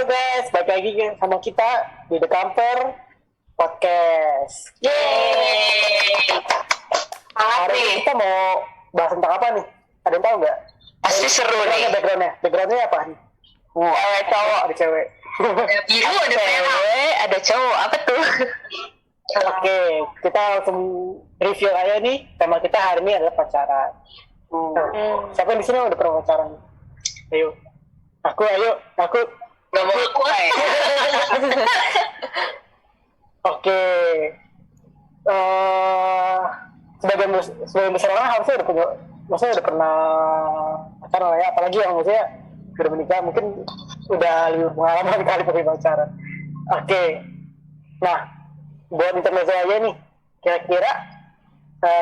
Halo guys, balik lagi sama kita di The Camper Podcast. Yeay. Hari ini kita mau bahas tentang apa nih? Ada yang tahu nggak? Pasti seru nih. Backgroundnya apa nih? Cewek cowok. Ada cewek. Ada biru, ada cewek, ada cowok. Apa tuh? Oke, kita langsung review aja nih. Tema kita hari ini adalah pacaran. Siapa yang di sini udah pernah pacaran? Ayo. Aku. Gak mau aku ya. Oke. Sebagian besar orang harusnya udah pernah pacaran lah ya, apalagi yang maksudnya sudah menikah mungkin udah lebih pengalaman kali pakai pacaran. Oke. Nah, buat intermezzo aja nih, kira-kira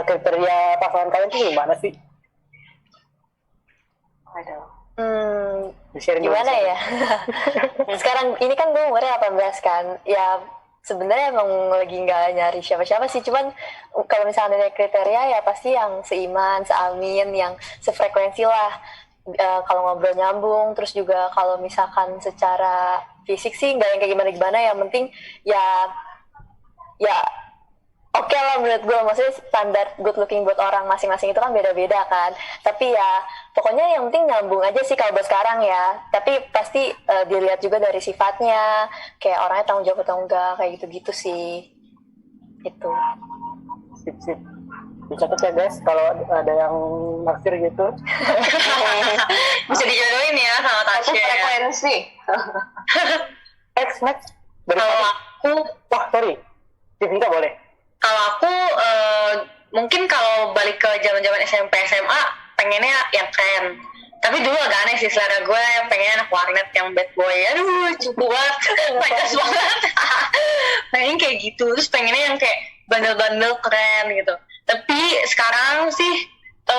kriteria pasangan kalian tuh gimana sih? Gimana ya? Sekarang ini kan gue umurnya 18 kan. Ya sebenarnya emang lagi nggak nyari siapa-siapa sih. Cuman kalau misalnya dari kriteria ya pasti yang seiman, seamin, yang sefrekuensi lah. Kalau ngobrol nyambung, terus juga kalau misalkan secara fisik sih nggak yang kayak gimana-gimana. Yang penting ya oke lah menurut gue, maksudnya standar good looking buat orang masing-masing itu kan beda-beda kan. Tapi ya pokoknya yang penting nyambung aja sih kalau buat sekarang ya. Tapi pasti dilihat juga dari sifatnya, kayak orangnya tanggung jawab atau enggak, kayak gitu-gitu sih. Itu. Sip. Dicatat ya guys, kalau ada yang naksir gitu. Bisa dijodohin ya sama Tasya. Frekuensi. Next. Kalau aku, Tip nggak boleh. Kalau aku mungkin kalau balik ke zaman-zaman SMP SMA pengennya yang keren. Tapi dulu agak aneh sih, selera gue pengen anak warnet yang bad boy. Aduh, cukup banget, panas banget. Pengen kayak gitu, terus pengennya yang kayak bandel-bandel keren gitu. Tapi sekarang sih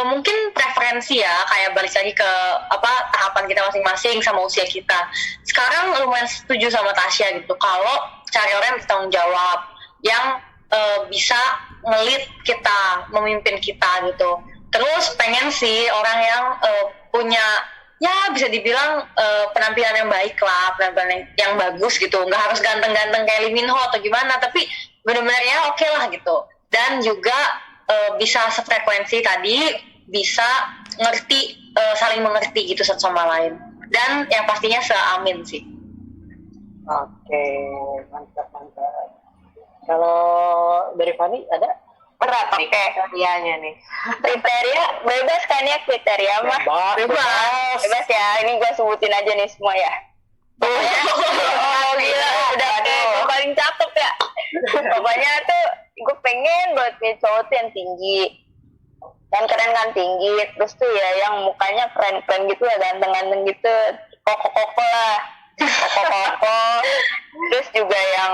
mungkin preferensi ya, kayak balik lagi ke tahapan kita masing-masing sama usia kita. Sekarang lumayan setuju sama Tasya gitu, kalau cari orang yang bertanggung jawab, yang bisa ngelit kita, memimpin kita gitu. Terus pengen sih orang yang punya, ya bisa dibilang penampilan yang baik lah, penampilan yang bagus gitu. Nggak harus ganteng-ganteng kayak Lee Min Ho atau gimana, tapi benar-benar ya oke lah gitu. Dan juga bisa sefrekuensi tadi, bisa ngerti, saling mengerti gitu satu sama lain. Dan yang pastinya seamin sih. Oke, mantap. Kalau dari Fani ada? Berat nih kriterianya nih. Kriteria bebas kan ya, kriteria mah bebas ya. Ini gue sebutin aja nih semua ya. Oh gila, udah kayak paling cakep ya. Pokoknya tuh gue pengen buat nih cowok tuh yang tinggi, yang keren kan, tinggi. Terus tuh ya yang mukanya keren-keren gitu ya, ganteng-ganteng gitu, koko-koko lah, koko-koko. Terus juga yang,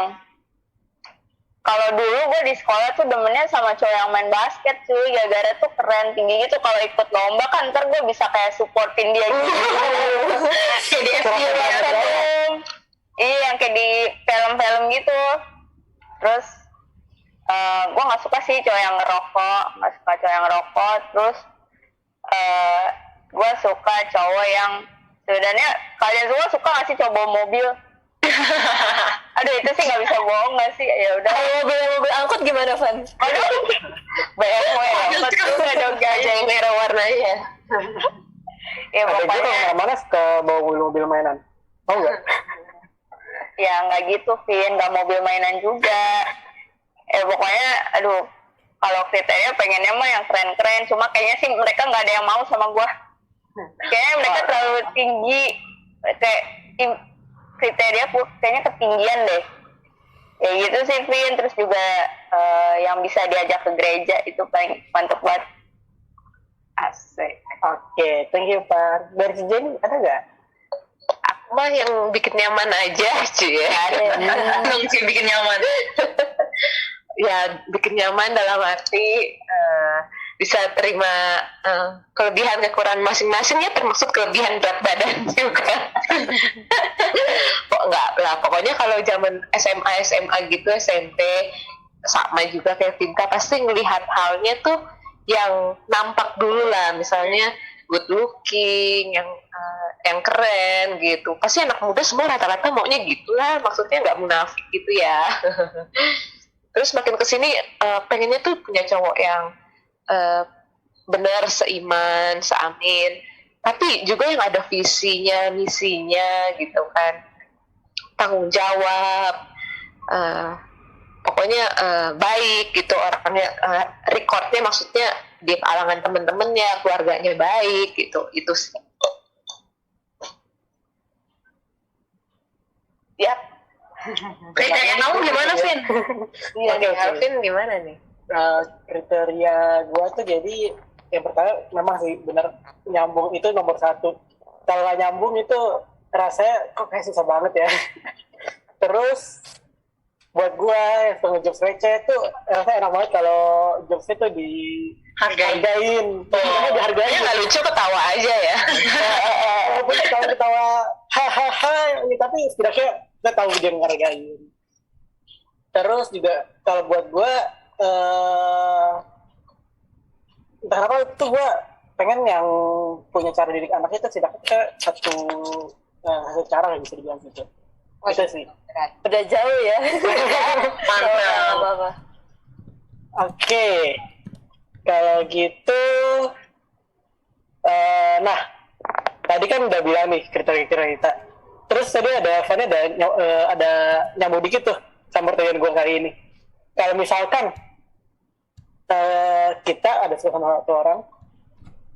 kalau dulu gue di sekolah tuh demennya sama cowok yang main basket cuy, gara-gara tuh keren, tinggi gitu. Kalau ikut lomba kan ntar gue bisa kayak supportin dia gitu. Kayak di film iya, yang kayak di film-film gitu. Terus gue nggak suka sih cowok yang ngerokok, Terus gue suka cowok yang, sebenarnya kalian semua suka nggak sih cowok bawa mobil? Aduh, itu sih nggak bisa bohong nggak sih? Ya udah. Mobil angkot gimana, Van? Aduh, BMW angkot tuh ada gajah yang merah warnanya. Ya Ada juga pokoknya mana suka bawa mobil mainan? Tahu nggak? ya nggak gitu, Vin, nggak mobil mainan juga. Pokoknya aduh, kalau kriteria pengennya mah yang keren-keren, cuma kayaknya sih mereka nggak ada yang mau sama gue. Kayaknya mereka terlalu tinggi, kayak kriteria kayaknya ketinggian deh. Ya gitu sih, Vin. Terus juga yang bisa diajak ke gereja, itu paling mantep banget. Asik. Oke, thank you Pak. Dari Jenny ada nggak? aku mah yang bikin nyaman aja cuy ya. Seneng sih bikin nyaman. Ya bikin nyaman dalam arti bisa terima kelebihan kekurangan masing-masing, ya termasuk kelebihan berat badan juga. Enggak lah, pokoknya kalau zaman SMA gitu, SMP sama juga kayak Tinta, pasti ngelihat halnya tuh yang nampak dulu lah. Misalnya good looking, yang keren gitu. Pasti anak muda semua rata-rata maunya gitulah, maksudnya nggak munafik gitu ya. Terus makin kesini pengennya tuh punya cowok yang benar, seiman, seamin, tapi juga yang ada visinya, misinya gitu kan, tanggung jawab, pokoknya baik gitu orangnya, recordnya maksudnya di kalangan temen-temennya, keluarganya baik gitu, itu sih. Yap. Kriteria kamu gimana, Vin? Iya, Oke, oke. Alvin gimana nih? Kriteria gue tuh jadi yang pertama memang sih bener nyambung itu nomor satu. Kalau nggak nyambung itu rasanya kok kayak susah banget ya. Terus buat gue yang suka ngejokes receh tuh rasanya enak banget kalau jokesnya tuh dihargain. Dihargain. Ya nggak lucu, ketawa aja ya. Walaupun ketawa hahaha, tapi setidaknya kita tahu dia ngehargain. Terus juga kalau buat gue entah kenapa itu gue pengen yang punya cara didik anaknya itu setidaknya satu cara yang bisa dibilang gitu. Itu sih. Udah jauh ya. Mantap. Apa-apa. Oke, kalau gitu, nah tadi kan udah bilang nih kriteria kita. Terus tadi ada nyambung dikit tuh sama pertanyaan gue kali ini. Kalau misalkan kita ada suka sama satu orang,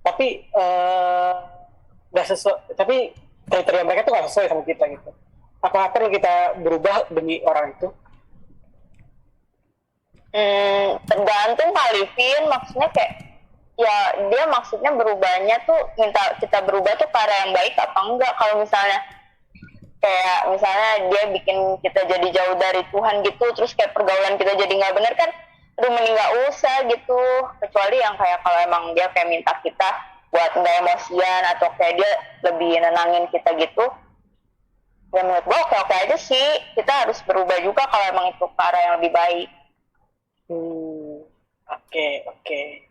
tapi nggak sesuai, tapi kriteria mereka tuh nggak sesuai sama kita gitu. Apakah perlu kita berubah demi orang itu? Tergantung kali, Vin. Maksudnya kayak ya dia maksudnya berubahnya tuh minta kita berubah tuh ke arah yang baik apa enggak. Kalau misalnya kayak misalnya dia bikin kita jadi jauh dari Tuhan gitu, terus kayak pergaulan kita jadi nggak bener kan, aduh mending nggak usah gitu. Kecuali yang kayak kalau emang dia kayak minta kita buat nggak emosian atau kayak dia lebih nenangin kita gitu, ya menurut gue oke aja sih. Kita harus berubah juga kalau emang itu ke arah yang lebih baik. Oke.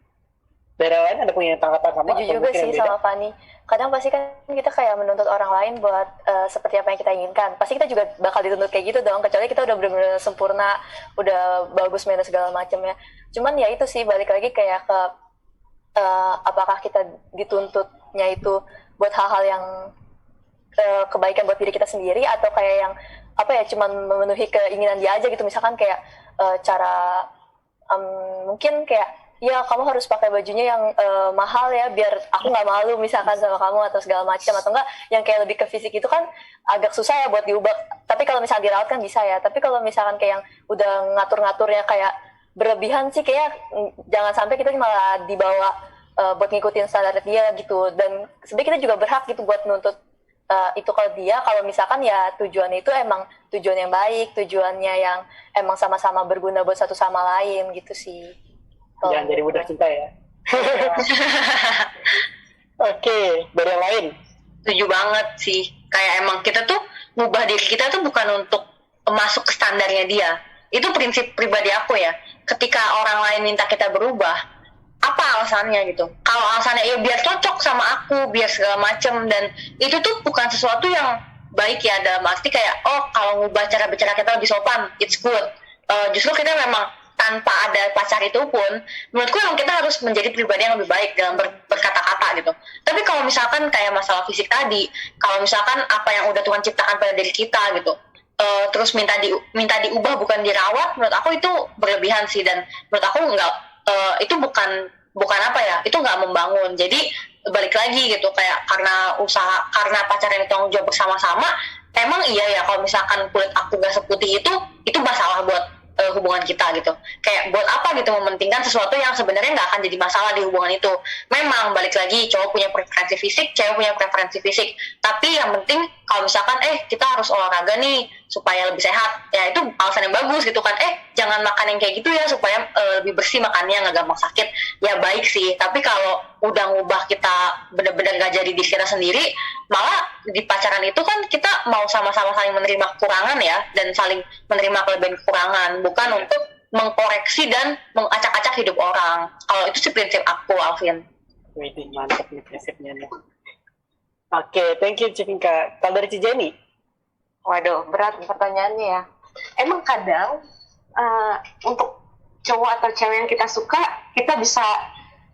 Dari lain ada punya tanggapan sama? Setuju juga sih sama Fani. Kadang pasti kan kita kayak menuntut orang lain buat seperti apa yang kita inginkan. Pasti kita juga bakal dituntut kayak gitu dong. Kecuali kita udah benar-benar sempurna, udah bagus mainnya segala macamnya. Cuman ya itu sih balik lagi kayak ke apakah kita dituntutnya itu buat hal-hal yang kebaikan buat diri kita sendiri atau kayak yang apa ya cuman memenuhi keinginan dia aja gitu. Misalkan kayak cara mungkin kayak ya kamu harus pakai bajunya yang mahal ya biar aku nggak malu misalkan sama kamu atau segala macam, atau enggak yang kayak lebih ke fisik itu kan agak susah ya buat diubah. Tapi kalau misalnya dirawat kan bisa ya. Tapi kalau misalkan kayak yang udah ngatur-ngaturnya kayak berlebihan sih kayak jangan sampai kita malah dibawa buat ngikutin standar dia gitu. Dan sebenarnya kita juga berhak gitu buat nuntut itu kalau dia, kalau misalkan ya tujuannya itu emang tujuan yang baik, tujuannya yang emang sama-sama berguna buat satu sama lain gitu sih. Jangan jadi mudah cinta ya. Oke, dari yang lain. Setuju banget sih. Kayak emang kita tuh ngubah diri kita tuh bukan untuk masuk ke standarnya dia. Itu prinsip pribadi aku ya. Ketika orang lain minta kita berubah, apa alasannya gitu? Kalau alasannya ya biar cocok sama aku, biar segala macem, dan itu tuh bukan sesuatu yang baik ya, dalam arti kayak kalau ngubah cara bicara kita lebih sopan, it's good. Justru kita memang tanpa ada pacar itu pun, menurutku emang kita harus menjadi pribadi yang lebih baik dalam berkata-kata gitu. Tapi kalau misalkan kayak masalah fisik tadi, kalau misalkan apa yang udah Tuhan ciptakan pada diri kita gitu, terus minta diubah bukan dirawat, menurut aku itu berlebihan sih. Dan menurut aku itu bukan apa ya, itu nggak membangun. Jadi balik lagi gitu, kayak karena pacaran itu tanggung jawab bersama-sama. Emang iya ya kalau misalkan kulit aku nggak seputih itu masalah buat hubungan kita gitu. Kayak buat apa gitu mementingkan sesuatu yang sebenarnya nggak akan jadi masalah di hubungan itu. Memang balik lagi cowok punya preferensi fisik, cewek punya preferensi fisik. Tapi yang penting kalau misalkan kita harus olahraga nih supaya lebih sehat, ya itu alasan yang bagus gitu kan. Jangan makan yang kayak gitu ya supaya lebih bersih makannya, nggak gampang sakit. Ya baik sih. Tapi kalau udah ngubah kita benar-benar nggak jadi diri kita sendiri, malah di pacaran itu kan kita mau sama-sama saling menerima kekurangan ya, dan saling menerima kelebihan kekurangan, bukan untuk mengkoreksi dan mengacak-acak hidup orang. Kalau itu sih prinsip aku, Alvin. Wih, mantap nih prinsipnya nih. Oke, thank you Civinka. Kalau dari Cijeni? Waduh, berat pertanyaannya ya. Emang kadang untuk cowok atau cewek yang kita suka, kita bisa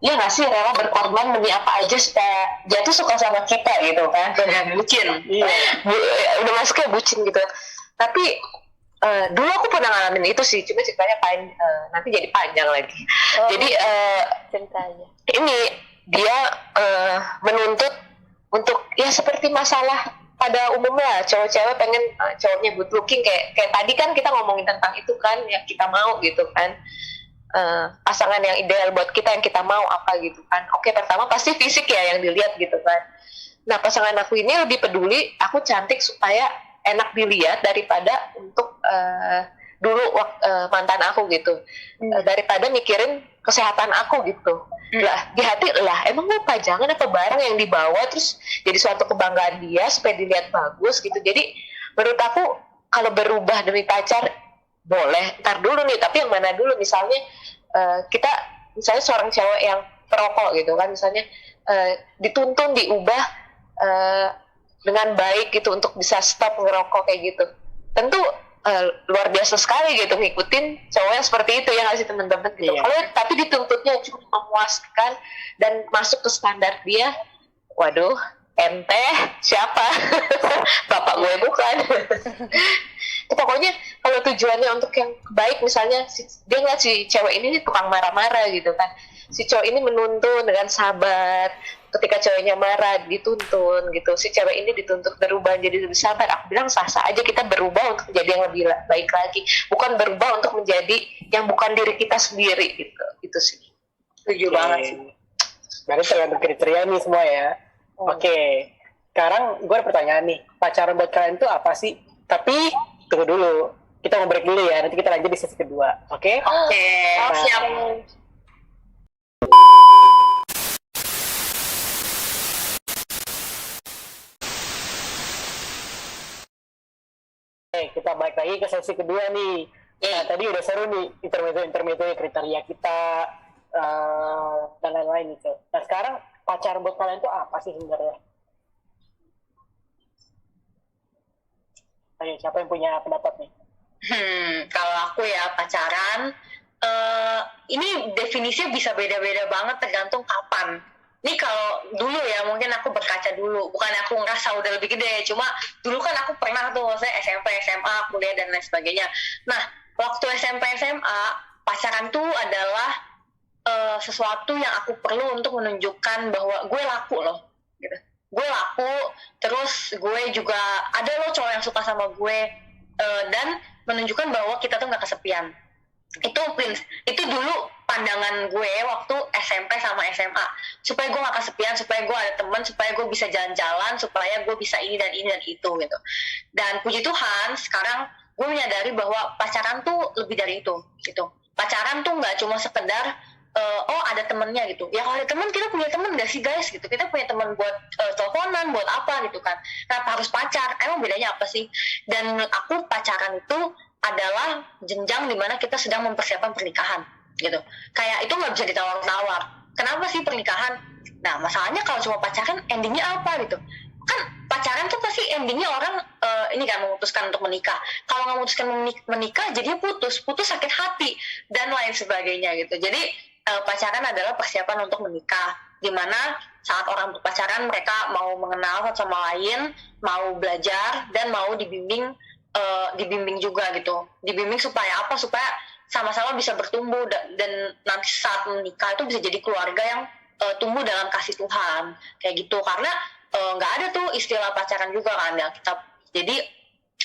ya nggak sih rela berkorban demi apa aja supaya dia tuh suka sama kita gitu kan? Bucin. Iya. Udah masuknya bucin gitu. Tapi dulu aku pernah ngalamin itu sih, cuma ceritanya nanti jadi panjang lagi. Jadi Ceritanya. ini dia menuntut untuk ya seperti masalah pada umumnya cowok-cewek pengen cowoknya good looking kayak tadi kan kita ngomongin tentang itu kan yang kita mau gitu kan. Pasangan yang ideal buat kita yang kita mau apa gitu kan. Oke, pertama pasti fisik ya yang dilihat gitu kan. Nah, pasangan aku ini lebih peduli aku cantik supaya enak dilihat daripada untuk dulu mantan aku gitu. Daripada mikirin kesehatan aku gitu. Lah di hati lah emang gue pajangan apa barang yang dibawa terus jadi suatu kebanggaan dia supaya dilihat bagus gitu. Jadi menurut aku kalau berubah demi pacar boleh, ntar dulu nih, tapi yang mana dulu? Misalnya kita misalnya seorang cewek yang perokok gitu kan, misalnya dituntun diubah dengan baik gitu untuk bisa stop ngerokok kayak gitu, tentu luar biasa sekali gitu ngikutin cowok yang seperti itu ya nggak sih teman-teman gitu. Iya. Kalau tapi dituntutnya cuma memuaskan dan masuk ke standar dia, waduh ente siapa? Bapak gue bukan. Pokoknya kalau tujuannya untuk yang baik, misalnya dia ngeliat si cewek ini tukang marah-marah gitu kan, si cowok ini menuntun dengan sabar, ketika ceweknya marah dituntun gitu, si cewek ini dituntut berubah jadi lebih sabar. Aku bilang sah-sah aja kita berubah untuk menjadi yang lebih baik lagi, bukan berubah untuk menjadi yang bukan diri kita sendiri gitu. Itu sih setuju banget sih. Berarti tergantung kriteria nih semua ya. Oke, sekarang gue ada pertanyaan nih, pacaran buat kalian tuh apa sih? Tapi tunggu dulu, kita mau break dulu ya, nanti kita lanjut di sesi kedua. Oke? Oke, siap. Kita balik lagi ke sesi kedua nih. Nah, tadi udah seru nih intermezzo kriteria kita dan lain-lain gitu. Nah, sekarang pacaran buat kalian tuh apa sih sebenarnya? Ayo, siapa yang punya pendapat nih? Kalau aku ya pacaran, ini definisinya bisa beda-beda banget tergantung kapan. Ini kalau dulu ya, mungkin aku berkaca dulu, bukan aku ngerasa udah lebih gede, cuma dulu kan aku pernah tuh, maksudnya SMP, SMA, kuliah dan lain sebagainya. Nah, waktu SMP, SMA, pacaran tuh adalah sesuatu yang aku perlu untuk menunjukkan bahwa gue laku loh, gitu. Gue laku, terus gue juga ada loh cowok yang suka sama gue, dan menunjukkan bahwa kita tuh nggak kesepian. Itu dulu pandangan gue waktu SMP sama SMA, supaya gue nggak kesepian, supaya gue ada teman, supaya gue bisa jalan-jalan, supaya gue bisa ini dan itu gitu. Dan puji Tuhan sekarang gue menyadari bahwa pacaran tuh lebih dari itu gitu. Pacaran tuh nggak cuma sekedar oh ada temennya gitu ya. Kalau ada teman, kita punya teman nggak sih guys gitu, kita punya teman buat teleponan, buat apa gitu kan. Kenapa harus pacar, emang bedanya apa sih? Dan menurut aku pacaran itu adalah jenjang dimana kita sedang mempersiapkan pernikahan gitu. Kayak itu nggak bisa ditawar-tawar. Kenapa sih pernikahan? Nah masalahnya kalau cuma pacaran, endingnya apa gitu kan? Pacaran tuh pasti endingnya orang ini kan memutuskan untuk menikah. Kalau nggak memutuskan menikah, jadinya putus sakit hati dan lain sebagainya gitu. Jadi pacaran adalah persiapan untuk menikah, dimana saat orang berpacaran mereka mau mengenal satu sama lain, mau belajar dan mau dibimbing juga gitu. Dibimbing supaya apa? Supaya sama-sama bisa bertumbuh dan nanti saat menikah itu bisa jadi keluarga yang tumbuh dalam kasih Tuhan kayak gitu. Karena nggak ada tuh istilah pacaran juga kan ya kita. Jadi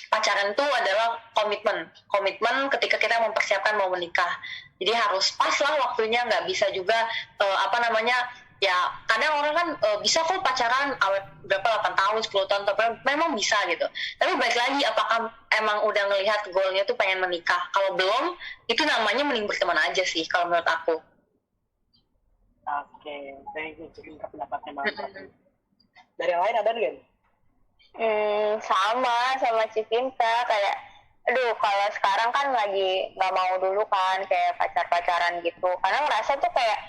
pacaran itu adalah komitmen ketika kita mempersiapkan mau menikah. Jadi harus pas lah waktunya, nggak bisa juga ya kadang orang kan bisa kok pacaran awet berapa 8 tahun 10 tahun, tapi memang bisa gitu. Tapi balik lagi, apakah emang udah ngelihat goalnya tuh pengen menikah? Kalau belum, itu namanya mending berteman aja sih kalau menurut aku. Oke, thank you Civinka, pendapatnya mantap. Dari yang lain ada nggak? Sama Civinka, kayak aduh kalau sekarang kan lagi nggak mau dulu kan kayak pacaran gitu, karena ngerasa tuh kayak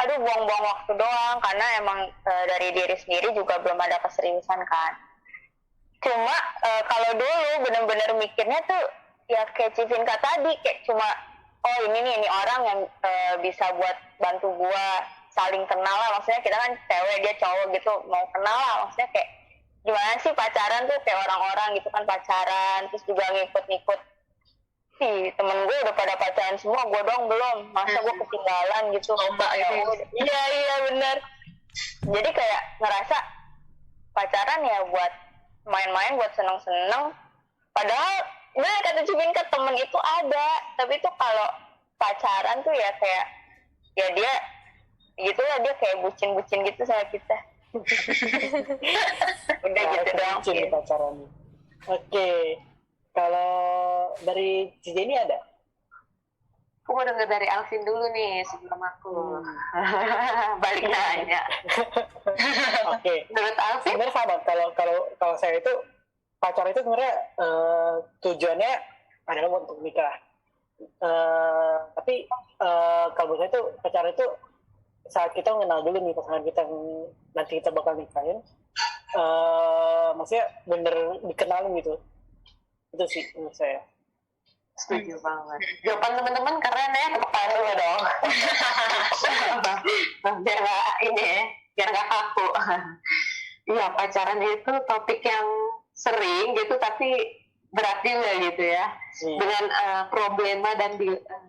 aduh buang-buang waktu doang, karena emang dari diri sendiri juga belum ada keseriusan kan. Cuma kalau dulu bener-bener mikirnya tuh ya kayak Civinka tadi, kayak cuma oh ini orang yang bisa buat bantu gua saling kenal lah, maksudnya kita kan cewek dia cowok gitu, mau kenal lah, maksudnya kayak gimana sih pacaran tuh, kayak orang-orang gitu kan pacaran, terus juga ngikut-ngikut sih temen gue udah pada pacaran semua, gue doang belum, masa gue ketinggalan gitu. Lomba gitu. Iya bener. Jadi kayak ngerasa pacaran ya buat main-main, buat seneng-seneng, padahal bener kata Civinka, temen itu ada, tapi tuh kalau pacaran tuh ya kayak ya dia gitu lah, dia kayak bucin-bucin gitu sama kita. Udah gitu doang. Bucin pacaran. Oke. Kalau dari Cici ini ada? Aku mau denger dari Alvin dulu nih sebelum aku balik nanya. Oke. Menurut Alvin? Sebenarnya sama. Kalau saya itu pacar itu sebenarnya tujuannya adalah untuk nikah. Tapi kalau menurut saya itu pacar itu saat kita mengenal dulu nih pasangan kita yang nanti kita bakal nikahin, maksudnya bener dikenalin gitu. Itu sih menurut saya. Setuju banget. Jawaban teman-teman keren ya, tepuk tangan dulu dong. Biar nggak ini ya, biar nggak kaku. Iya, pacaran itu topik yang sering gitu, tapi berat juga gitu ya. Dengan problema dan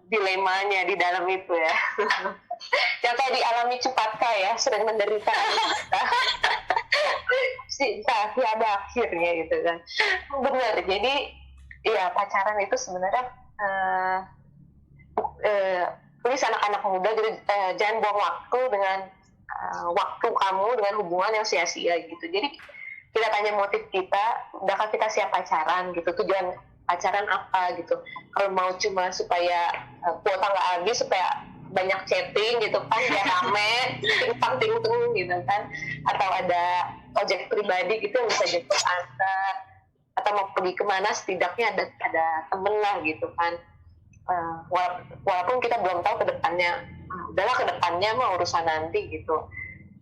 dilemanya di dalam itu ya. Yang kayak dialami Cepatka ya, sedang menderita cinta tiada akhirnya gitu kan. Benar, jadi ya pacaran itu sebenarnya please anak-anak muda gitu, jangan buang waktu dengan waktu kamu dengan hubungan yang sia-sia gitu. Jadi kita tanya motif kita, udahkah kita siap pacaran gitu, tujuan pacaran apa gitu. Kalau mau cuma supaya kuota nggak habis, supaya banyak chatting gitu kan, biar rame, ting-ting gitu kan, atau ada ojek pribadi gitu yang bisa jemput antar, atau mau pergi kemana setidaknya ada temen lah gitu kan. Walaupun kita belum tahu kedepannya, udahlah kedepannya mah urusan nanti gitu.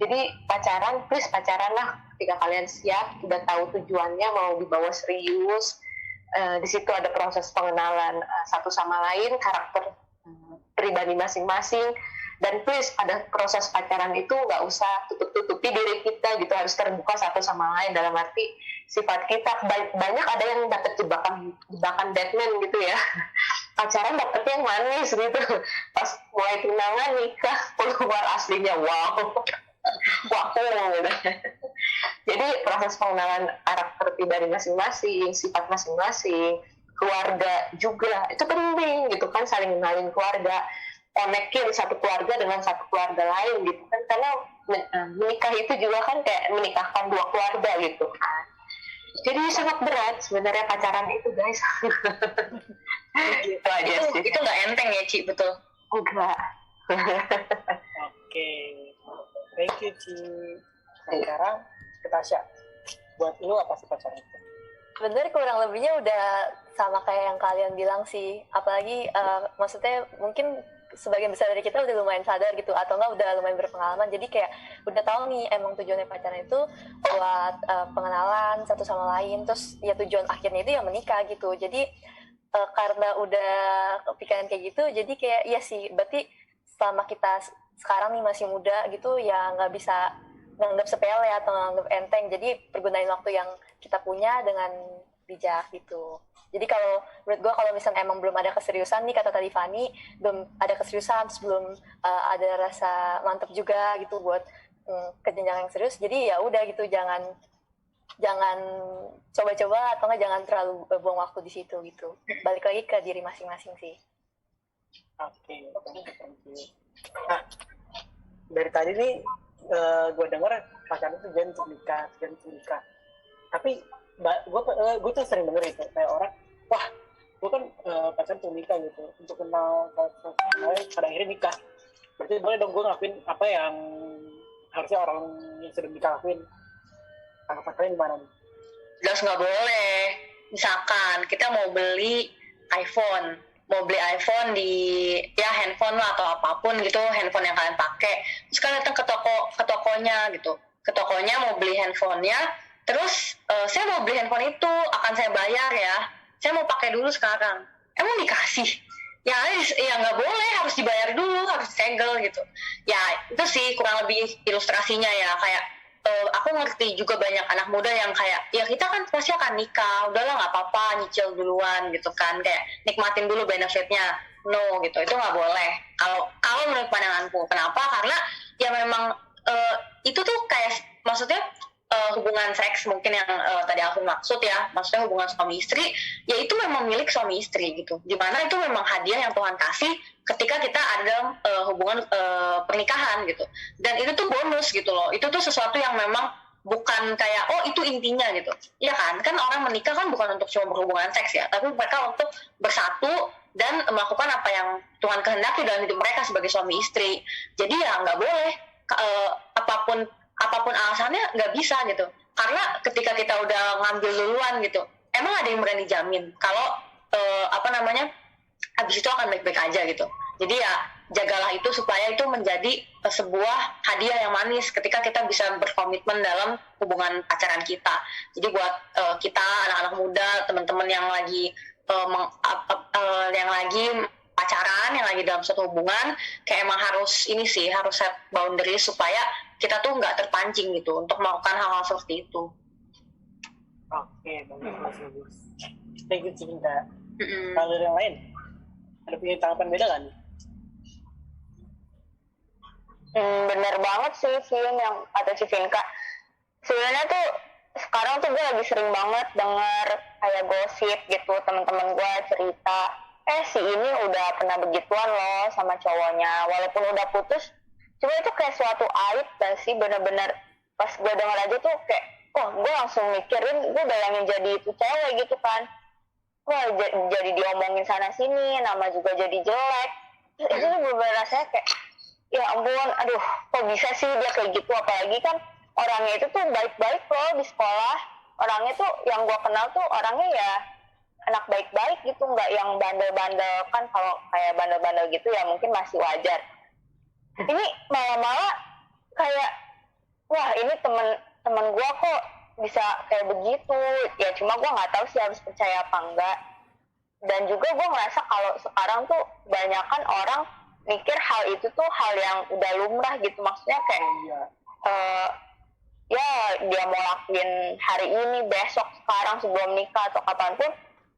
Jadi pacaran, please pacaran lah ketika kalian siap, udah tahu tujuannya, mau dibawa serius. Di situ ada proses pengenalan satu sama lain, karakter pribadi masing-masing, dan please pada proses pacaran itu nggak usah tutup-tutupi diri kita gitu, harus terbuka satu sama lain, dalam arti sifat kita. Banyak ada yang dapat jebakan Batman gitu ya, pacaran dapet yang manis gitu, pas mulai tunangan nikah keluar aslinya wow gitu. Jadi proses pengenalan karakter pribadi masing-masing, sifat masing-masing, keluarga juga itu penting gitu kan, saling kenalin keluarga, konekin satu keluarga dengan satu keluarga lain gitu kan, karena menikah itu juga kan kayak menikahkan dua keluarga gitu kan. Jadi sangat berat sebenarnya pacaran itu guys. Gitu aja sih. Itu nggak enteng ya Ci, betul? Enggak. Oke. Thank you Ci. Sekarang ke Tasya. Buat lu apa sih pacaran itu? Sebenarnya kurang lebihnya udah sama kayak yang kalian bilang sih, apalagi maksudnya mungkin sebagian besar dari kita udah lumayan sadar gitu, atau enggak udah lumayan berpengalaman, jadi kayak udah tahu nih emang tujuannya pacaran itu buat pengenalan satu sama lain, terus ya tujuan akhirnya itu ya menikah gitu. Jadi karena udah kepikiran kayak gitu, jadi kayak ya sih, berarti selama kita sekarang nih masih muda gitu ya nggak bisa nganggap sepele atau nganggap enteng, jadi pergunain waktu yang kita punya dengan bijak gitu. Jadi kalau menurut gue, kalau misalnya emang belum ada keseriusan nih, kata tadi Fani, belum ada keseriusan, sebelum ada rasa mantep juga gitu buat ke jenjang yang serius, jadi ya udah gitu, jangan coba-coba atau nggak jangan terlalu buang waktu di situ gitu. Balik lagi ke diri masing-masing sih. Oke. Nah, dari tadi nih gue denger pacaran itu jangan untuk nikah. Tapi gue tuh sering denger itu kayak orang, wah gue kan pacaran untuk nikah gitu, untuk kenal pada akhirnya nikah. Berarti boleh dong gue ngelakuin apa yang harusnya orang yang sudah nikah lakuin. Tanggapan kalian gimana nih? Jelas nggak boleh. Misalkan kita mau beli iPhone, mau beli iPhone di ya handphone lah atau apapun gitu, handphone yang kalian pakai, terus kalian datang ke tokonya gitu, ke tokonya mau beli handphonenya, terus saya mau beli handphone itu, akan saya bayar ya, saya mau pakai dulu sekarang, emang dikasih? Ya nggak boleh, harus dibayar dulu, harus segel gitu. Ya itu sih kurang lebih ilustrasinya ya, kayak aku ngerti juga banyak anak muda yang kayak ya kita kan pasti akan nikah, udahlah nggak apa-apa nyicil duluan gitu kan, kayak nikmatin dulu benefitnya. No gitu, itu nggak boleh kalau menurut pandanganku. Kenapa? Karena ya memang itu tuh kayak maksudnya hubungan seks mungkin yang tadi aku maksud ya, maksudnya hubungan suami istri, ya itu memang milik suami istri gitu, dimana itu memang hadiah yang Tuhan kasih ketika kita ada hubungan pernikahan gitu, dan itu tuh bonus gitu loh, itu tuh sesuatu yang memang bukan kayak oh itu intinya gitu, iya kan orang menikah kan bukan untuk cuma berhubungan seks ya, tapi mereka untuk bersatu dan melakukan apa yang Tuhan kehendaki dalam hidup mereka sebagai suami istri. Jadi ya nggak boleh apapun alasannya nggak bisa gitu, karena ketika kita udah ngambil duluan gitu, emang ada yang berani jamin kalau habis itu akan baik-baik aja gitu. Jadi ya jagalah itu supaya itu menjadi sebuah hadiah yang manis ketika kita bisa berkomitmen dalam hubungan pacaran kita. Jadi buat kita anak-anak muda, teman-teman yang lagi pacaran, yang lagi dalam suatu hubungan, kayak emang harus set boundary supaya kita tuh nggak terpancing gitu untuk melakukan hal-hal seperti itu. Oke, bagus. Thank you Cinta. Kalau yang lain ada punya tanggapan beda kan? Bener banget sih Vin yang kata si Vinka. Sebenarnya tuh sekarang tuh gue lagi sering banget denger kayak gosip gitu, teman-teman gue cerita si ini udah pernah begituan loh sama cowoknya walaupun udah putus. Cuma itu kayak suatu aib dan sih, bener-bener pas gue denger aja tuh kayak gue langsung mikirin, gue bayangin jadi itu cewek gitu kan, jadi diomongin sana sini, nama juga jadi jelek. Terus itu tuh bener-bener rasanya kayak ya ampun, aduh kok bisa sih dia kayak gitu. Apalagi kan orangnya itu tuh baik-baik loh di sekolah, orangnya tuh yang gue kenal tuh orangnya ya anak baik-baik gitu, nggak yang bandel-bandel. Kan kalau kayak bandel-bandel gitu ya mungkin masih wajar. Ini malah kayak wah ini temen gue kok bisa kayak begitu ya. Cuma gue nggak tahu sih harus percaya apa enggak. Dan juga gue ngerasa kalau sekarang tuh kebanyakan orang mikir hal itu tuh hal yang udah lumrah gitu, maksudnya kayak ya dia mau lakuin hari ini, besok, sekarang, sebelum nikah atau kapanpun,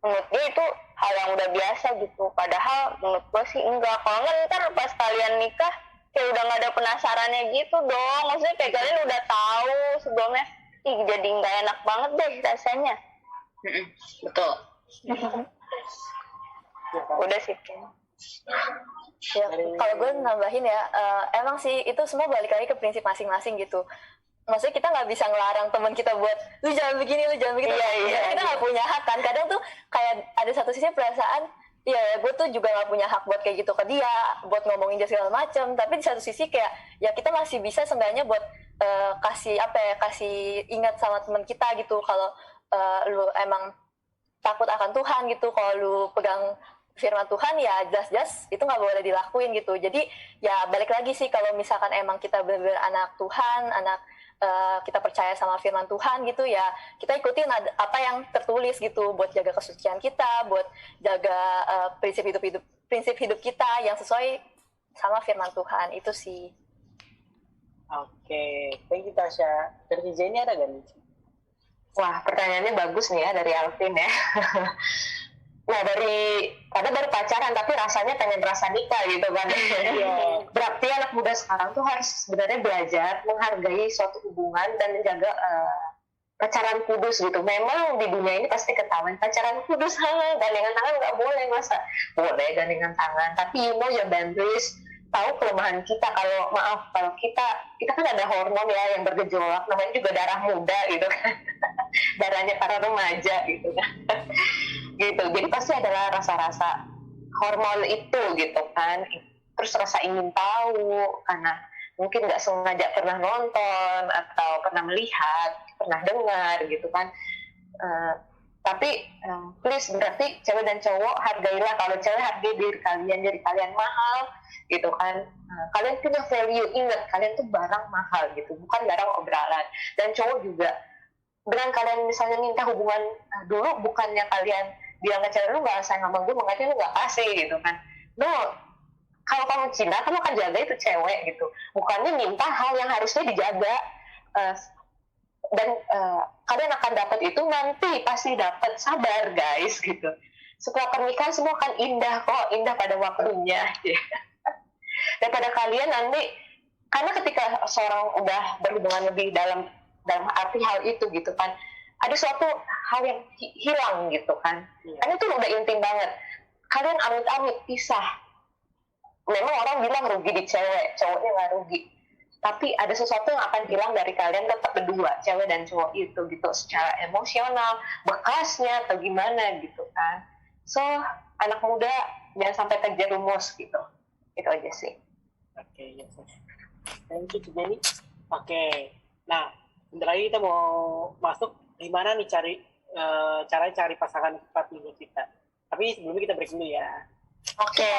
menurut dia itu hal yang udah biasa gitu. Padahal menurut gue sih enggak. Kalau enggak ntar pas kalian nikah kayak udah nggak ada penasarannya gitu dong, maksudnya kayak kalian udah tahu sebelumnya, jadi nggak enak banget deh rasanya. Betul. Udah sih ya, kalau gue nambahin ya, emang sih itu semua balik lagi ke prinsip masing-masing gitu. Maksudnya kita nggak bisa ngelarang teman kita buat lu jangan begini, lu jangan begitu. Kita nggak punya hak kan. Kadang tuh kayak ada satu sisi perasaan ya gue tuh juga nggak punya hak buat kayak gitu ke dia, buat ngomongin dia segala macam. Tapi di satu sisi kayak ya kita masih bisa seenggaknya buat kasih ingat sama teman kita gitu, kalau lu emang takut akan Tuhan gitu, kalau lu pegang firman Tuhan ya jelas-jelas itu nggak boleh dilakuin gitu. Jadi ya balik lagi sih, kalau misalkan emang kita benar-benar anak Tuhan, kita percaya sama firman Tuhan gitu ya, kita ikutin apa yang tertulis gitu, buat jaga kesucian kita, buat jaga prinsip hidup kita yang sesuai sama firman Tuhan itu sih. Oke, thank you Tasya. Dari DJ ini ada gak nih? Wah, pertanyaannya bagus nih ya dari Alvin ya. Nah, karena baru pacaran tapi rasanya pengen rasa nikah gitu kan. Berarti anak muda sekarang tuh harus sebenarnya belajar menghargai suatu hubungan dan menjaga pacaran kudus gitu. Memang di dunia ini pasti ketahuan pacaran kudus, gandengan tangan nggak boleh, masa boleh gandengan tangan, tapi you know your boundaries, tahu kelemahan kita. Kalau kita kan ada hormon ya yang bergejolak, namanya juga darah muda gitu kan. Darahnya para remaja gitu kan. Gitu. Jadi pasti adalah rasa-rasa hormon itu gitu kan. Terus rasa ingin tahu karena mungkin nggak sengaja pernah nonton atau pernah melihat, pernah dengar gitu kan. Tapi please, berarti cewek dan cowok hargailah. Kalau cewek hargai diri kalian, jadi kalian mahal gitu kan. Kalian punya value, ingat kalian tuh barang mahal gitu, bukan barang obrolan. Dan cowok juga, dengan kalian misalnya minta hubungan dulu, bukannya kalian bilang ke cewek, lu gak sayang sama gue, makanya lu gak kasih gitu kan. No, kalau kamu cinta, kamu akan jaga itu cewek gitu, bukannya minta hal yang harusnya dijaga. Dan kalian akan dapat itu nanti, pasti dapat, sabar guys gitu. Setelah pernikahan semua akan indah kok, indah pada waktunya ya. Daripada kalian nanti, karena ketika seorang udah berhubungan lebih dalam arti hal itu gitu kan, ada suatu hal yang hilang gitu kan. Karena itu udah intim banget. Kalian amit-amit pisah, memang orang bilang rugi di cewek, cowoknya nggak rugi, tapi ada sesuatu yang akan hilang dari kalian tetap berdua, cewek dan cowok itu gitu, secara emosional, bekasnya atau gimana gitu kan. So anak muda jangan sampai terjerumus gitu, itu aja sih. Oke, yes. Thank you Jenny. Oke, nah bentar lagi kita mau masuk gimana nih cara cari pasangan tepat menurut kita. Tapi sebelumnya kita break dulu ya. Oke.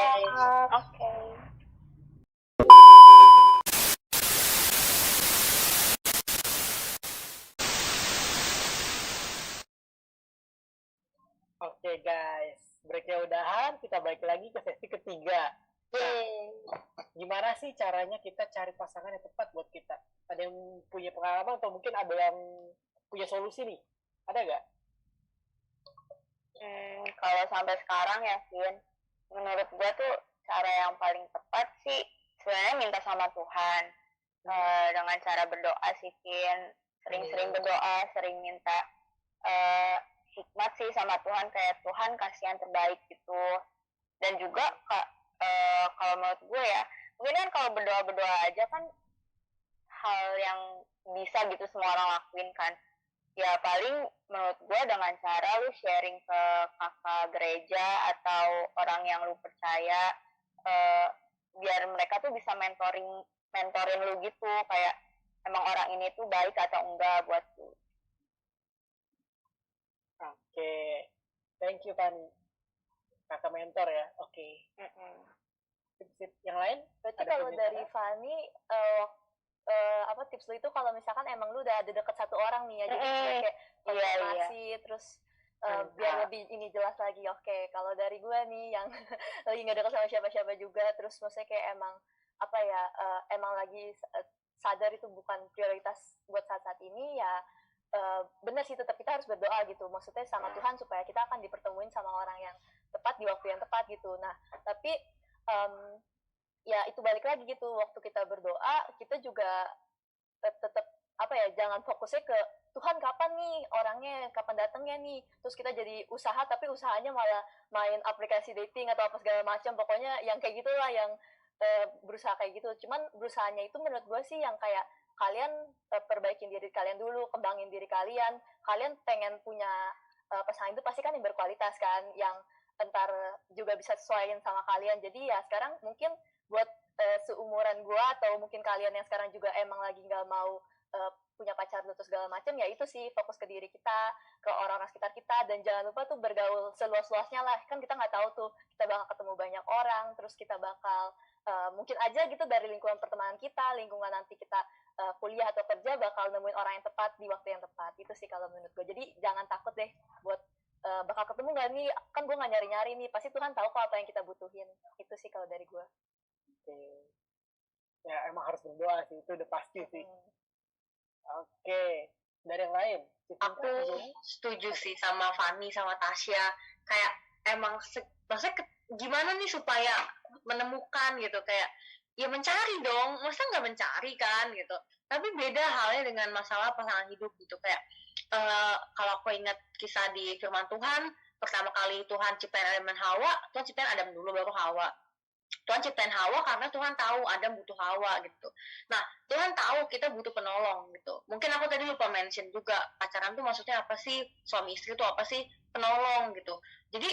Oke guys, breaknya udahan, kita balik lagi ke sesi ketiga. Nah, gimana sih caranya kita cari pasangan yang tepat buat kita? Ada yang punya pengalaman atau mungkin ada yang punya solusi nih? Ada nggak? Kalau sampai sekarang ya, Vin, menurut gue tuh cara yang paling tepat sih sebenarnya minta sama Tuhan. Dengan cara berdoa sih, Vin. Sering-sering berdoa, sering minta hikmat sih sama Tuhan, kayak Tuhan kasih yang terbaik gitu. Dan juga kalau menurut gue ya, mungkin kan kalau berdoa aja kan hal yang bisa gitu semua orang lakuin kan. Ya paling menurut gue dengan cara lu sharing ke kakak gereja atau orang yang lu percaya, biar mereka tuh bisa mentorin lu gitu, kayak emang orang ini tuh baik atau enggak buat lu. Oke, thank you Fanny, kakak mentor ya. Oke. Sip. Yang lain? Berarti kalau dari Fanny, tips lu itu kalau misalkan emang lu udah ada deket satu orang nih ya, jadi kayak konfirmasi terus biar lebih ini jelas lagi. Oke, kalau dari gue nih yang lagi nggak deket sama siapa-siapa juga, terus maksudnya kayak emang emang lagi sadar itu bukan prioritas buat saat-saat ini ya. Benar sih, tetap kita harus berdoa gitu, maksudnya sama Tuhan supaya kita akan dipertemuin sama orang yang tepat di waktu yang tepat gitu. Nah tapi ya itu balik lagi gitu, waktu kita berdoa kita juga tetap jangan fokusnya ke Tuhan kapan nih orangnya, kapan datangnya nih, terus kita jadi usaha tapi usahanya malah main aplikasi dating atau apa segala macam, pokoknya yang kayak gitulah, yang berusaha kayak gitu. Cuman berusahanya itu menurut gue sih yang kayak kalian perbaikin diri kalian dulu, kembangin diri kalian pengen punya pasangan itu pasti kan yang berkualitas kan, yang entar juga bisa sesuaiin sama kalian. Jadi ya sekarang mungkin buat seumuran gue atau mungkin kalian yang sekarang juga emang lagi nggak mau punya pacar atau segala macam, ya itu sih, fokus ke diri kita, ke orang-orang sekitar kita, dan jangan lupa tuh bergaul seluas-luasnya lah, kan kita nggak tahu tuh kita bakal ketemu banyak orang, terus kita bakal mungkin aja gitu dari lingkungan pertemanan kita, lingkungan nanti kita kuliah atau kerja bakal nemuin orang yang tepat di waktu yang tepat. Itu sih kalau menurut gue. Jadi jangan takut deh buat bakal ketemu nggak nih, kan gue nggak nyari-nyari nih, pasti Tuhan tahu kok apa yang kita butuhin. Itu sih kalau dari gue. Oke. Ya emang harus berdoa sih, itu udah pasti sih. Oke, dari yang lain? Aku setuju sih sama Fanny sama Tasya, kayak emang maksudnya gimana nih supaya menemukan gitu, kayak ya mencari dong, masa nggak mencari kan gitu. Tapi beda halnya dengan masalah pasangan hidup gitu, kayak kalau aku ingat kisah di firman Tuhan, pertama kali Tuhan ciptain Adam dan Hawa, Tuhan ciptain Adam dulu baru Hawa. Tuhan ciptain Hawa karena Tuhan tahu Adam butuh Hawa gitu. Nah, Tuhan tahu kita butuh penolong gitu. Mungkin aku tadi lupa mention juga, pacaran tuh maksudnya apa sih, suami istri tuh apa sih, penolong gitu. Jadi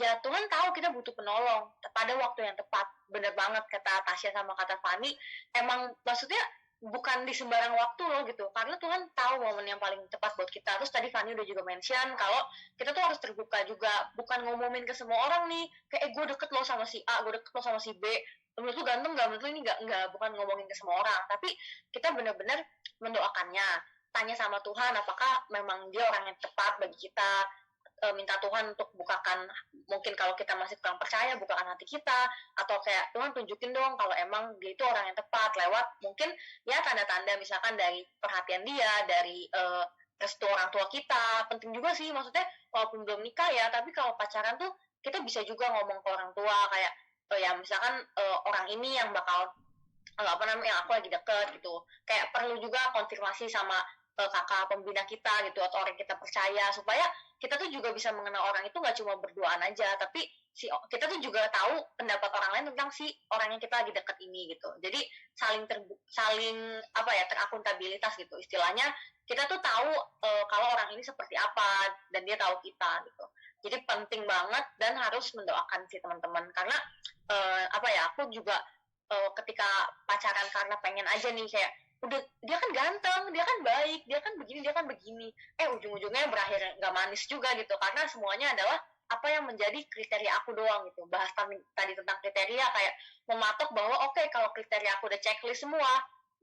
ya Tuhan tahu kita butuh penolong pada waktu yang tepat. Bener banget kata Tasya sama kata Fanny, emang maksudnya bukan di sembarang waktu loh gitu, karena Tuhan tahu momen yang paling tepat buat kita. Terus tadi Fanny udah juga mention kalau kita tuh harus terbuka juga, bukan ngomongin ke semua orang nih kayak gue deket loh sama si A, gue deket loh sama si B, menurut lu ganteng gak, menurut lu ini nggak, bukan ngomongin ke semua orang, tapi kita benar-benar mendoakannya, tanya sama Tuhan apakah memang dia orang yang tepat bagi kita. Minta Tuhan untuk bukakan, mungkin kalau kita masih kurang percaya, bukakan hati kita, atau kayak Tuhan tunjukin dong kalau emang dia itu orang yang tepat lewat mungkin ya tanda-tanda misalkan dari perhatian dia, dari restu orang tua kita. Penting juga sih, maksudnya walaupun belum nikah ya, tapi kalau pacaran tuh kita bisa juga ngomong ke orang tua kayak ya misalkan orang ini yang bakal apa namanya yang aku lagi deket gitu, kayak perlu juga konfirmasi sama kakak pembina kita gitu atau orang yang kita percaya, supaya kita tuh juga bisa mengenal orang itu nggak cuma berduaan aja, tapi kita tuh juga tahu pendapat orang lain tentang si orang yang kita lagi deket ini gitu. Jadi saling apa ya, terakuntabilitas gitu istilahnya. Kita tuh tahu kalau orang ini seperti apa dan dia tahu kita gitu. Jadi penting banget dan harus mendoakan si teman-teman, karena apa ya, aku juga ketika pacaran karena pengen aja nih kayak udah dia kan ganteng, dia kan baik, dia kan begini, ujung-ujungnya berakhir nggak manis juga gitu, karena semuanya adalah apa yang menjadi kriteria aku doang gitu. Bahas tadi tentang kriteria, kayak mematok bahwa oke, kalau kriteria aku udah checklist semua,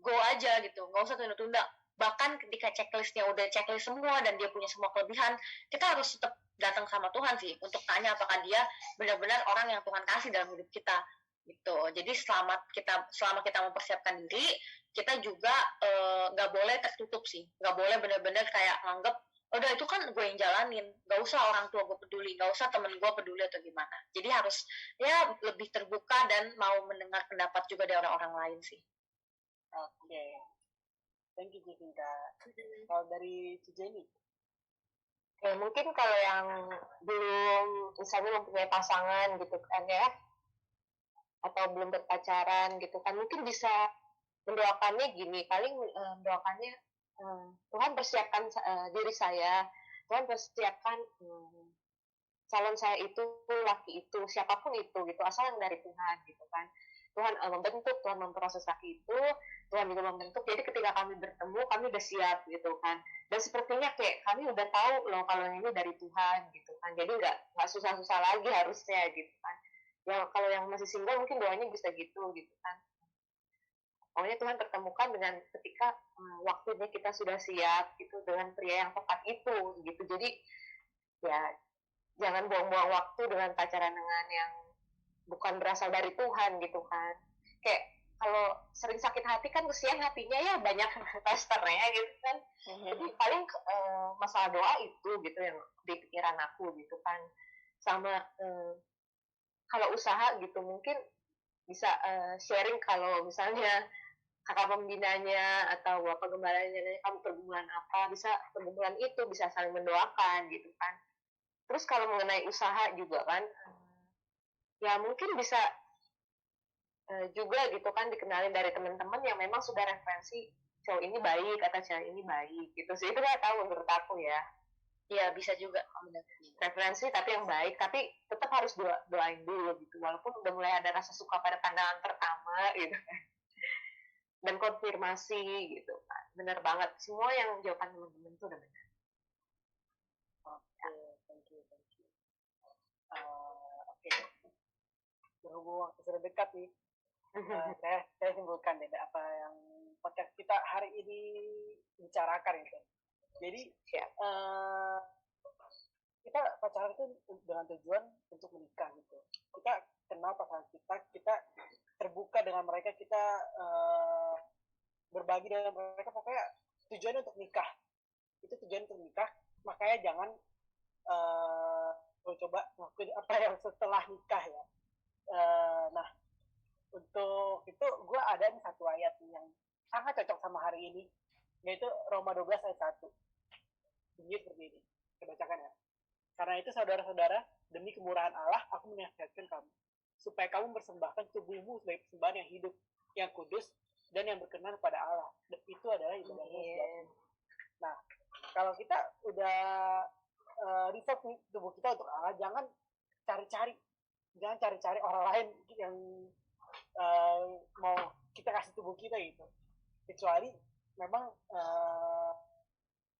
go aja gitu, nggak usah tunda-tunda. Bahkan ketika checklistnya udah checklist semua dan dia punya semua kelebihan, kita harus tetap datang sama Tuhan sih untuk tanya apakah dia benar-benar orang yang Tuhan kasih dalam hidup kita gitu. Jadi selama kita mempersiapkan diri, kita juga nggak boleh tertutup sih, nggak boleh benar-benar kayak nganggep udah itu kan gue yang jalanin, nggak usah orang tua gue peduli, nggak usah temen gue peduli atau gimana. Jadi harus ya lebih terbuka dan mau mendengar pendapat juga dari orang-orang lain sih. Oke. Thank you Jessica. Kalau dari Jenny? Mungkin kalau yang belum misalnya mempunyai pasangan gitu kan ya, atau belum berpacaran gitu kan, mungkin bisa mendoakannya gini, paling mendoakannya Tuhan persiapkan diri saya, Tuhan persiapkan calon saya itu, laki itu, siapapun itu gitu, asal yang dari Tuhan gitu kan. Tuhan membentuk, Tuhan memproses laki itu, Tuhan juga membentuk. Jadi ketika kami bertemu, kami udah siap gitu kan. Dan sepertinya kayak kami udah tahu loh kalau ini dari Tuhan gitu kan. Jadi nggak susah-susah lagi harusnya gitu kan. Ya kalau yang masih single mungkin doanya bisa gitu kan. Pokoknya Tuhan pertemukan dengan ketika waktunya kita sudah siap gitu dengan pria yang tepat itu gitu. Jadi ya jangan buang-buang waktu dengan pacaran dengan yang bukan berasal dari Tuhan gitu kan. Kayak kalau sering sakit hati kan kesian hatinya ya banyak testernya gitu kan. Jadi paling masalah doa itu gitu yang di pikiran aku gitu kan. Sama kalau usaha gitu mungkin bisa sharing kalau misalnya kakak pembinanya atau bapak gembalanya kamu pergumulan apa, bisa pergumulan itu bisa saling mendoakan gitu kan. Terus kalau mengenai usaha juga kan ya mungkin bisa juga gitu kan dikenalin dari teman-teman yang memang sudah referensi cowok ini baik atau cewek ini baik gitu sih. Itu nggak tahu menurut aku ya. Ya bisa juga referensi tapi yang baik, tapi tetap harus doain dulu gitu walaupun udah mulai ada rasa suka pada pandangan pertama gitu kan. Dan konfirmasi gitu kan. Bener banget, semua yang jawaban teman-teman itu udah benar. Oke, thank you. Oke. Berhubung waktu sudah dekat nih, saya simpulkan deh apa yang podcast kita hari ini bicarakan itu. Jadi kita pacaran itu dengan tujuan untuk menikah gitu. Kita kenal pasangan kita terbuka dengan mereka, kita berbagi dengan mereka, pokoknya tujuannya untuk nikah. Itu tujuan untuk nikah, makanya jangan coba ngelakuin apa yang setelah nikah ya. Nah, untuk itu gue ada nih satu ayat yang sangat cocok sama hari ini, yaitu Roma 12 ayat 1. Bunyi seperti ini. Saya bacakan ya. Karena itu saudara-saudara, demi kemurahan Allah, aku menasihatkan kamu, supaya kamu persembahkan tubuhmu sebagai persembahan yang hidup, yang kudus, dan yang berkenan kepada Allah. Dan itu adalah ibadahnya sejati. Nah, kalau kita udah reserve tubuh kita untuk Allah, jangan cari-cari orang lain yang mau kita kasih tubuh kita gitu. kecuali memang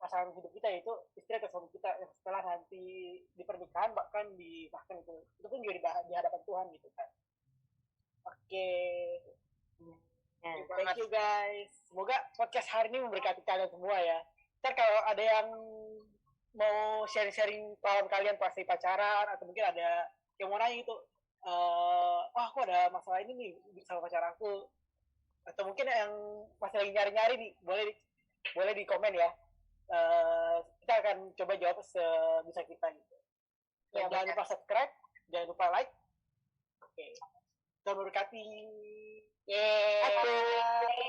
pasangan hidup kita itu istri atau suami kita yang setelah nanti di pernikahan bahkan itu pun juga di hadapan Tuhan gitu kan. Oke. Thank you guys. Semoga podcast hari ini memberkati kalian semua ya. Ntar kalau ada yang mau sharing-sharing pengalaman kalian pasti pacaran atau mungkin ada yang mau nanya gitu, aku ada masalah ini nih sama pacar aku, atau mungkin yang masih lagi nyari-nyari nih, boleh di komen ya. Kita akan coba jawab sebisa kita gitu. Dan jangan lupa subscribe, jangan lupa like. Oke. Tuhan memberkati. Yeay.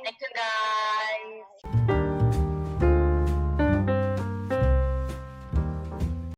Thank you guys.